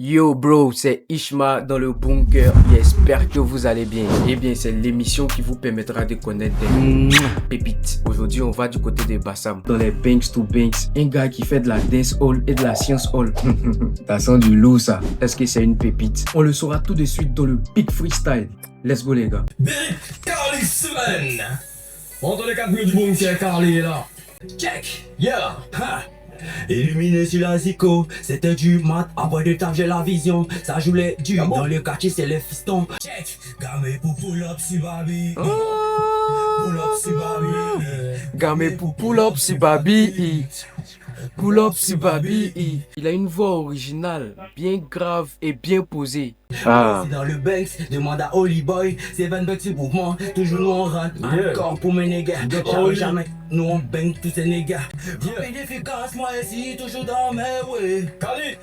Yo bro, c'est Ishma dans le bunker. J'espère que vous allez bien. Eh bien, c'est l'émission qui vous permettra de connaître des pépites. Aujourd'hui, on va du côté de Bassam, dans les Banks to Banks. Un gars qui fait de la dance hall et de la science hall. Ça sent du lourd ça. Est-ce que c'est une pépite? On le saura tout de suite dans le Big Freestyle. Let's go les gars. Big Carly Sven. Entre les 4 minutes du bunker, Carly est là. Check. Yeah. Ha. Illuminé sur la zico, c'était du mat. Après de taf, j'ai la vision. Ça joue les durs. Dans le quartier, c'est les fistons. Check. Gamé pour pull up si baby. Pull up si baby. Gamé pour pull up si baby. Pull up si baby. Il a une voix originale, bien grave et bien posée. Dans le Banks, demande à Holy Boy. C'est 20 bucks sur mouvement. Toujours nous on rentre. Encore pour mes nègres. Jamais nous on bang tous ces nègres. Rapide efficace, moi ici, toujours dans mes way. Cali.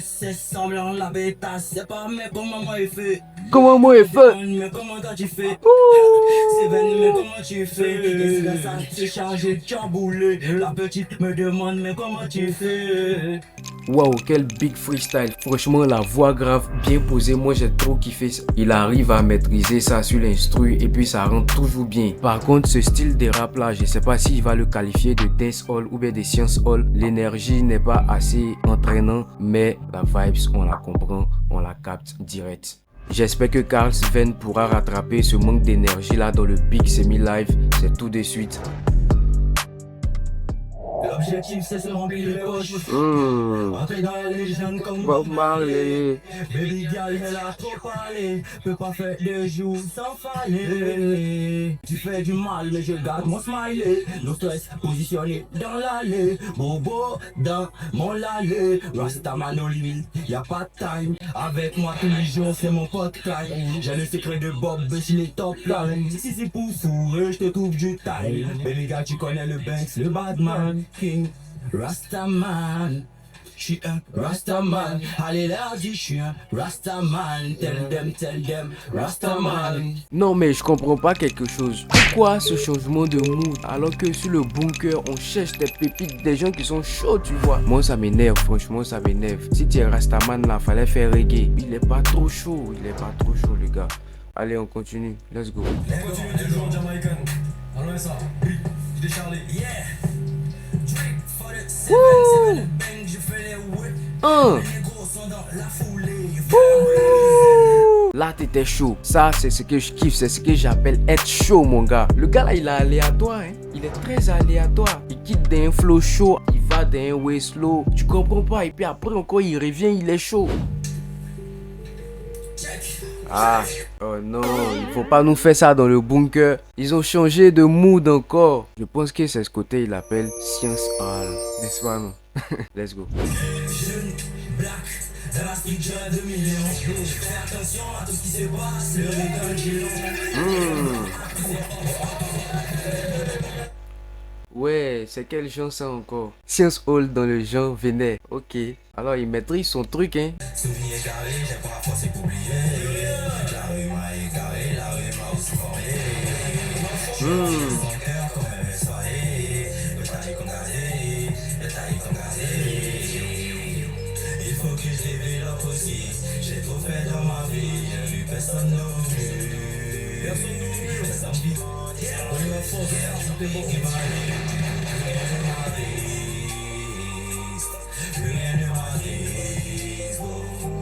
C'est semblant la bêta. C'est pas mais comment moi il fait. Comment moi il fait? Mais comment toi tu fais? C'est 20 mais comment tu fais? Et c'est ça, c'est chargé, chamboulé. La petite me demande mais comment tu fais? Waouh, quel big freestyle. Franchement, la voix grave, bien posée, moi j'ai trop kiffé ça. Il arrive à maîtriser ça sur l'instru et puis ça rend toujours bien. Par contre, ce style de rap là, je sais pas s'il va le qualifier de dancehall ou bien de science hall. L'énergie n'est pas assez entraînant, mais la vibes, on la comprend, on la capte direct. J'espère que Carl Sven pourra rattraper ce manque d'énergie là dans le Big Semi-Live. C'est tout de suite. L'objectif c'est se remplir les poches. Entrer dans la légende comme Bob Marley. Baby girl elle a trop parlé. Peut pas faire 2 jours sans faller. Tu fais du mal mais je garde mon smiley. No stress positionné dans l'allée. Bobo dans mon allée. Rastaman au limite, y'a pas de time. Avec moi tous les jours c'est mon podcast. J'ai le secret de Bob sur les top lines. Si c'est pour fourrer je te trouve du time. Baby girl tu connais le Banks, le Badman. King Rastaman, je suis un Rastaman. Allez là, dis je suis un Rastaman. Tell them, Rastaman. Non mais je comprends pas quelque chose. Pourquoi ce changement de mood alors que sur le bunker on cherche des pépites, des gens qui sont chauds tu vois. Moi ça m'énerve, franchement ça m'énerve. Si tu es Rastaman là, fallait faire reggae. Il est pas trop chaud, les gars. Allez on continue, let's go. On continue toujours en Jamaican. Allons ça, oui, je t'ai Charlie. Yeah. Là t'étais chaud. Ça c'est ce que je kiffe, c'est ce que j'appelle être chaud mon gars. Le gars là il est aléatoire hein. Il est très aléatoire. Il quitte d'un flow chaud, il va d'un way slow. Tu comprends pas et puis après encore il revient, il est chaud. Ah, oh non, il faut pas nous faire ça dans le bunker. Ils ont changé de mood encore. Je pense que c'est ce côté il appelle Science Hall. N'est-ce pas non? Let's go. Ouais, c'est quel genre ça encore? Science Hall dans le genre vénère. Ok, alors il maîtrise son truc hein. Il faut que je développe aussi. J'ai trop fait dans ma vie, j'ai vu personne non plus. Personne non plus. Ça me dit, on est en force, tout est bon.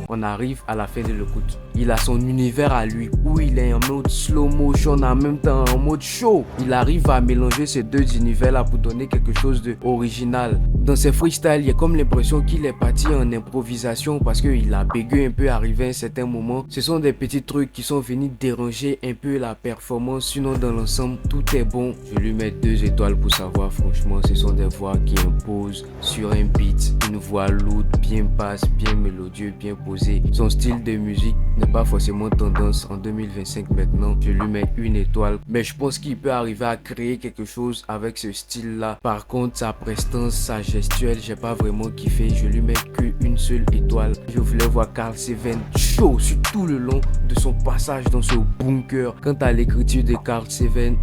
On arrive à la fin de l'écoute. Il a son univers à lui où il est en mode slow motion en même temps en mode show. Il arrive à mélanger ces deux univers là pour donner quelque chose d'original. Dans ses freestyles, il y a comme l'impression qu'il est parti en improvisation parce qu'il a bégué un peu arrivé à un certain moment. Ce sont des petits trucs qui sont venus déranger un peu la performance. Sinon dans l'ensemble, tout est bon. Je lui mets 2 étoiles pour savoir. Franchement, ce sont des voix qui imposent sur un beat. Une voix lourde, bien basse, bien mélodieux, bien posée. Son style de musique n'est pas forcément tendance en 2025 maintenant. Je lui mets 1 étoile. Mais je pense qu'il peut arriver à créer quelque chose avec ce style là. Par contre, sa prestance, sa gestuelle, j'ai pas vraiment kiffé. Je lui mets que 1 seule étoile. Je voulais voir Carl Sven chaud sur tout le long de son passage dans ce bunker. Quant à l'écriture de Carl Seven,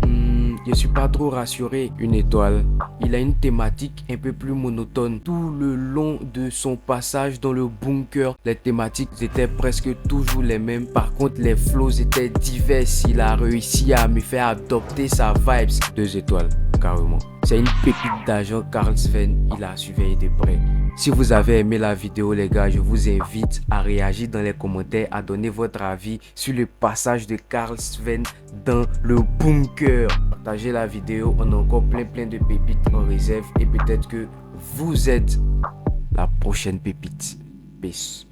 je suis pas trop rassuré. Une étoile. Il a une thématique un peu plus monotone. Tout le long de son passage dans le bunker, les thématiques étaient presque toujours les mêmes. Par contre, les flows étaient divers. Il a réussi à me faire adopter sa vibes. 2 étoiles, carrément. C'est une pépite d'agent Carl Sven, il a surveillé de près. Si vous avez aimé la vidéo les gars, je vous invite à réagir dans les commentaires, à donner votre avis sur le passage de Carl Sven dans le bunker. Partagez la vidéo, on a encore plein de pépites en réserve et peut-être que vous êtes la prochaine pépite. Peace.